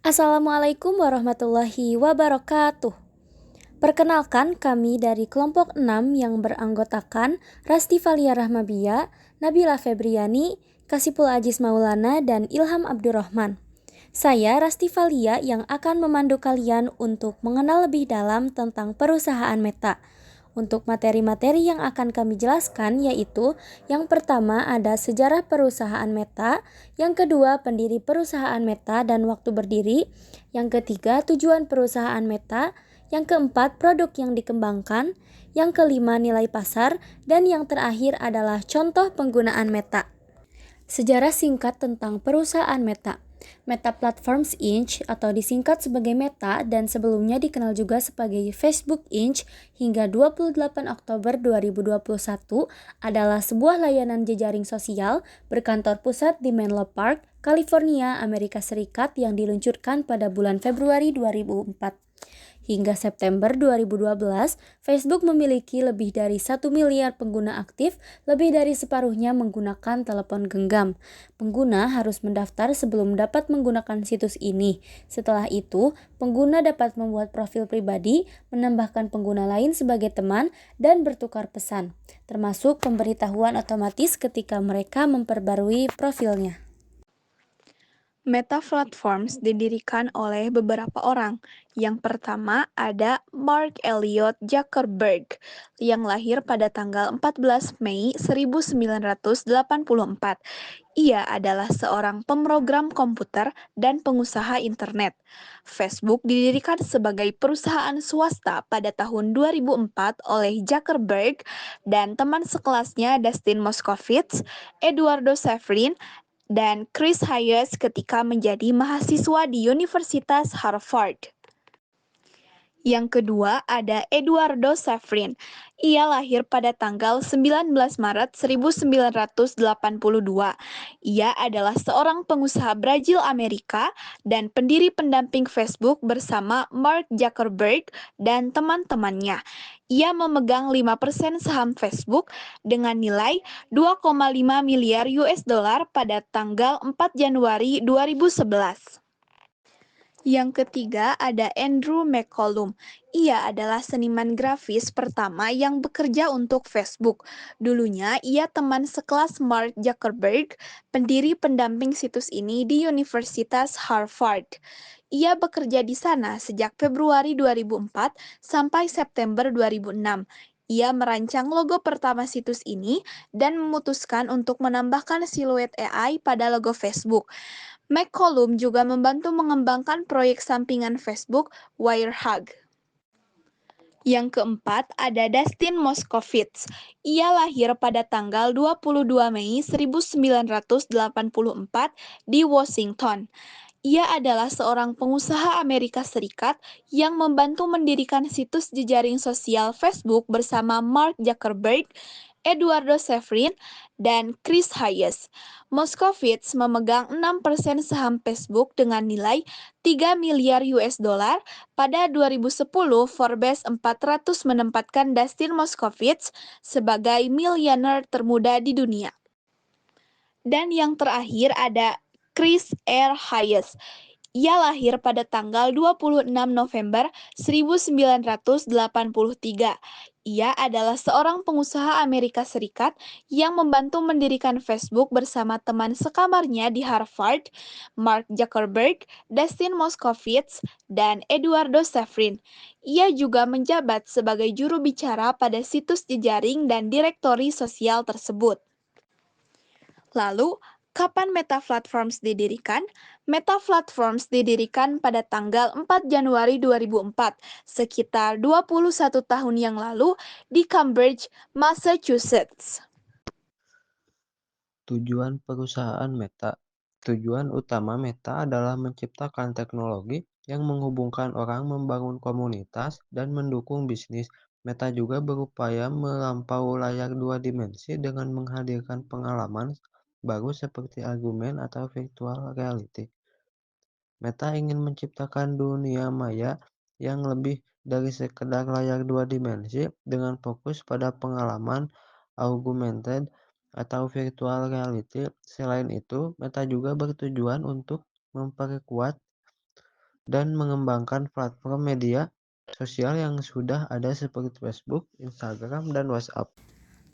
Assalamualaikum warahmatullahi wabarakatuh. Perkenalkan, kami dari kelompok 6 yang beranggotakan Rasti Valia Rahmabia, Nabila Febriani, Kasipul Aziz Maulana, dan Ilham Abdurrahman. Saya Rasti Valia yang akan memandu kalian untuk mengenal lebih dalam tentang perusahaan Meta. Untuk materi-materi yang akan kami jelaskan yaitu yang pertama ada sejarah perusahaan Meta, yang kedua pendiri perusahaan Meta dan waktu berdiri, yang ketiga tujuan perusahaan Meta, yang keempat produk yang dikembangkan, yang kelima nilai pasar, dan yang terakhir adalah contoh penggunaan Meta. Sejarah singkat tentang perusahaan Meta. Meta Platforms Inc. atau disingkat sebagai Meta dan sebelumnya dikenal juga sebagai Facebook Inc. hingga 28 Oktober 2021 adalah sebuah layanan jejaring sosial berkantor pusat di Menlo Park, California, Amerika Serikat yang diluncurkan pada bulan Februari 2004. Hingga September 2012, Facebook memiliki lebih dari 1 miliar pengguna aktif, lebih dari separuhnya menggunakan telepon genggam. Pengguna harus mendaftar sebelum dapat menggunakan situs ini. Setelah itu, pengguna dapat membuat profil pribadi, menambahkan pengguna lain sebagai teman, dan bertukar pesan, termasuk pemberitahuan otomatis ketika mereka memperbarui profilnya. Meta Platforms didirikan oleh beberapa orang. Yang pertama ada Mark Elliot Zuckerberg yang lahir pada tanggal 14 Mei 1984. Ia adalah seorang pemrogram komputer dan pengusaha internet. Facebook didirikan sebagai perusahaan swasta pada tahun 2004 oleh Zuckerberg dan teman sekelasnya Dustin Moskovitz, Eduardo Saverin, dan Chris Hayes ketika menjadi mahasiswa di Universitas Harvard. Yang kedua ada Eduardo Saverin. Ia lahir pada tanggal 19 Maret 1982. Ia adalah seorang pengusaha Brazil Amerika dan pendiri pendamping Facebook bersama Mark Zuckerberg dan teman-temannya. Ia memegang 5% saham Facebook dengan nilai 2,5 miliar US dollar pada tanggal 4 Januari 2011. Yang ketiga ada Andrew McCollum. Ia adalah seniman grafis pertama yang bekerja untuk Facebook. Dulunya ia teman sekelas Mark Zuckerberg, pendiri pendamping situs ini di Universitas Harvard. Ia bekerja di sana sejak Februari 2004 sampai September 2006. Ia merancang logo pertama situs ini dan memutuskan untuk menambahkan siluet AI pada logo Facebook. McCollum juga membantu mengembangkan proyek sampingan Facebook, Wirehug. Yang keempat ada Dustin Moskovitz. Ia lahir pada tanggal 22 Mei 1984 di Washington. Ia adalah seorang pengusaha Amerika Serikat yang membantu mendirikan situs jejaring sosial Facebook bersama Mark Zuckerberg, Eduardo Saverin, dan Chris Hayes. Moskovitz memegang 6% saham Facebook dengan nilai 3 miliar US dollar. Pada 2010, Forbes 400 menempatkan Dustin Moskovitz sebagai miliuner termuda di dunia. Dan yang terakhir ada Chris R. Hayes. Ia lahir pada tanggal 26 November 1983. Ia adalah seorang pengusaha Amerika Serikat yang membantu mendirikan Facebook bersama teman sekamarnya di Harvard, Mark Zuckerberg, Dustin Moskovitz, dan Eduardo Saverin. Ia juga menjabat sebagai juru bicara pada situs jejaring dan direktori sosial tersebut. Lalu, kapan Meta Platforms didirikan? Meta Platforms didirikan pada tanggal 4 Januari 2004, sekitar 21 tahun yang lalu di Cambridge, Massachusetts. Tujuan perusahaan Meta. Tujuan utama Meta adalah menciptakan teknologi yang menghubungkan orang, membangun komunitas, dan mendukung bisnis. Meta juga berupaya melampaui layar dua dimensi dengan menghadirkan pengalaman baru seperti argumen atau virtual reality. Meta ingin menciptakan dunia maya yang lebih dari sekedar layar dua dimensi dengan fokus pada pengalaman augmented atau virtual reality. Selain itu, Meta juga bertujuan untuk memperkuat dan mengembangkan platform media sosial yang sudah ada seperti Facebook, Instagram, dan WhatsApp.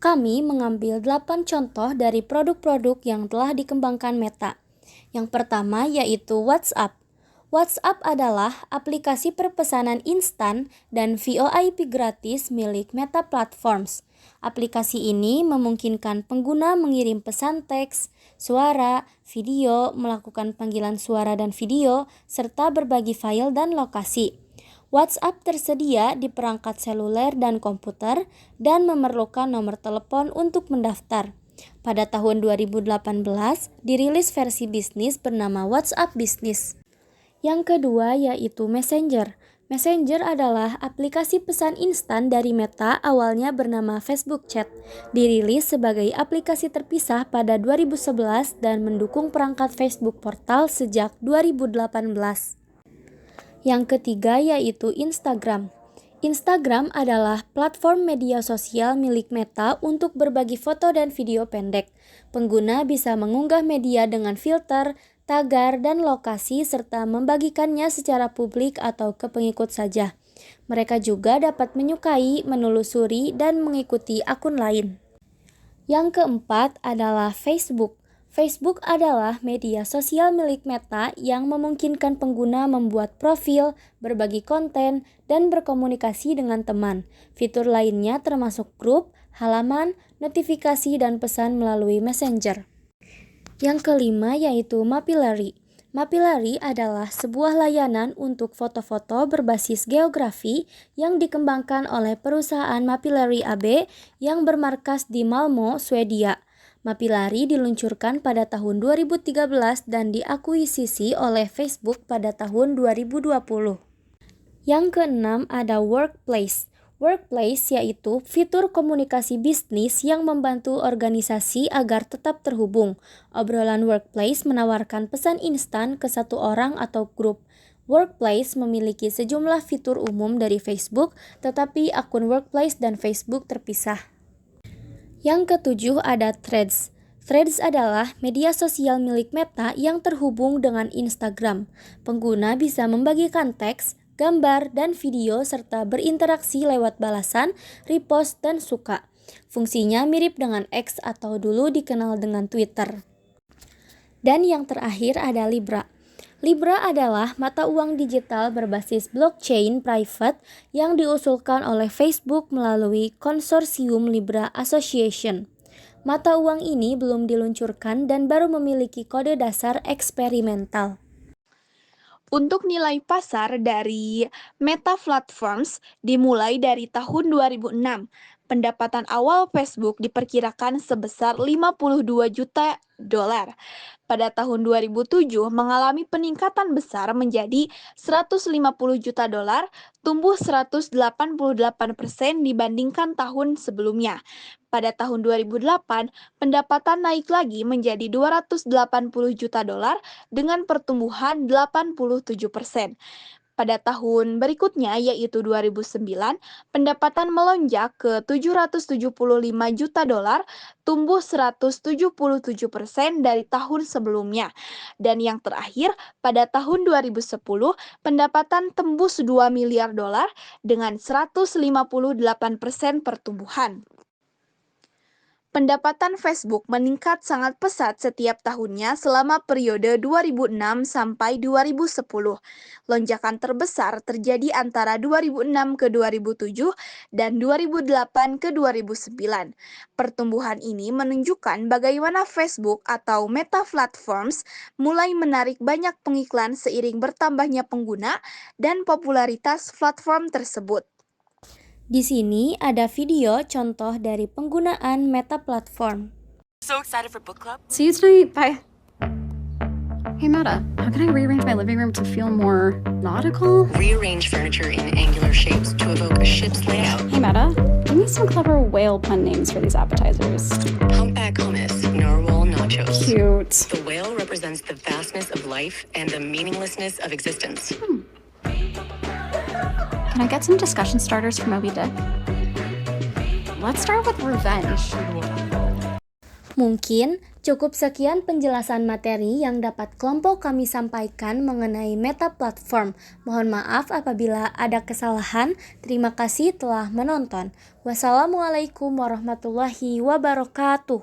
Kami mengambil 8 contoh dari produk-produk yang telah dikembangkan Meta. Yang pertama yaitu WhatsApp. WhatsApp adalah aplikasi perpesanan instan dan VoIP gratis milik Meta Platforms. Aplikasi ini memungkinkan pengguna mengirim pesan teks, suara, video, melakukan panggilan suara dan video, serta berbagi file dan lokasi. WhatsApp tersedia di perangkat seluler dan komputer dan memerlukan nomor telepon untuk mendaftar. Pada tahun 2018, dirilis versi bisnis bernama WhatsApp Business. Yang kedua yaitu Messenger. Messenger adalah aplikasi pesan instan dari Meta awalnya bernama Facebook Chat. Dirilis sebagai aplikasi terpisah pada 2011 dan mendukung perangkat Facebook Portal sejak 2018. Yang ketiga yaitu Instagram. Instagram adalah platform media sosial milik Meta untuk berbagi foto dan video pendek. Pengguna bisa mengunggah media dengan filter, tagar, dan lokasi serta membagikannya secara publik atau ke pengikut saja. Mereka juga dapat menyukai, menelusuri, dan mengikuti akun lain. Yang keempat adalah Facebook. Facebook adalah media sosial milik Meta yang memungkinkan pengguna membuat profil, berbagi konten, dan berkomunikasi dengan teman. Fitur lainnya termasuk grup, halaman, notifikasi, dan pesan melalui Messenger. Yang kelima yaitu Mapillary. Mapillary adalah sebuah layanan untuk foto-foto berbasis geografi yang dikembangkan oleh perusahaan Mapillary AB yang bermarkas di Malmö, Swedia. Mapillary diluncurkan pada tahun 2013 dan diakuisisi oleh Facebook pada tahun 2020. Yang keenam ada Workplace. Workplace yaitu fitur komunikasi bisnis yang membantu organisasi agar tetap terhubung. Obrolan Workplace menawarkan pesan instan ke satu orang atau grup. Workplace memiliki sejumlah fitur umum dari Facebook, tetapi akun Workplace dan Facebook terpisah. Yang ketujuh ada Threads. Threads adalah media sosial milik Meta yang terhubung dengan Instagram. Pengguna bisa membagikan teks, gambar, dan video serta berinteraksi lewat balasan, repost, dan suka. Fungsinya mirip dengan X atau dulu dikenal dengan Twitter. Dan yang terakhir ada Libra. Libra adalah mata uang digital berbasis blockchain private yang diusulkan oleh Facebook melalui konsorsium Libra Association. Mata uang ini belum diluncurkan dan baru memiliki kode dasar eksperimental. Untuk nilai pasar dari Meta Platforms dimulai dari tahun 2006. Pendapatan awal Facebook diperkirakan sebesar 52 juta dolar. Pada tahun 2007 mengalami peningkatan besar menjadi 150 juta dolar, tumbuh 188% dibandingkan tahun sebelumnya. Pada tahun 2008, pendapatan naik lagi menjadi 280 juta dolar dengan pertumbuhan 87%. Pada tahun berikutnya, yaitu 2009, pendapatan melonjak ke 775 juta dolar, tumbuh 177% dari tahun sebelumnya. Dan yang terakhir, pada tahun 2010, pendapatan tembus 2 miliar dolar dengan 158% pertumbuhan. Pendapatan Facebook meningkat sangat pesat setiap tahunnya selama periode 2006 sampai 2010. Lonjakan terbesar terjadi antara 2006 ke 2007 dan 2008 ke 2009. Pertumbuhan ini menunjukkan bagaimana Facebook atau Meta Platforms mulai menarik banyak pengiklan seiring bertambahnya pengguna dan popularitas platform tersebut. Di sini ada video contoh dari penggunaan Meta Platform. So excited for book club. See you tonight. Bye. Hey Meta, how can I rearrange my living room to feel more nautical? Rearrange furniture in angular shapes to evoke a ship's layout. Hey Meta, give me some clever whale pun names for these appetizers. Humpback hummus, narwhal nachos. Cute. The whale represents the vastness of life and the meaninglessness of existence. Can I get some discussion starters for Moby Dick? Let's start with revenge. Mungkin Cukup sekian penjelasan materi yang dapat kelompok kami sampaikan mengenai Meta Platform. Mohon maaf apabila ada kesalahan. Terima kasih telah menonton. Wassalamualaikum warahmatullahi wabarakatuh.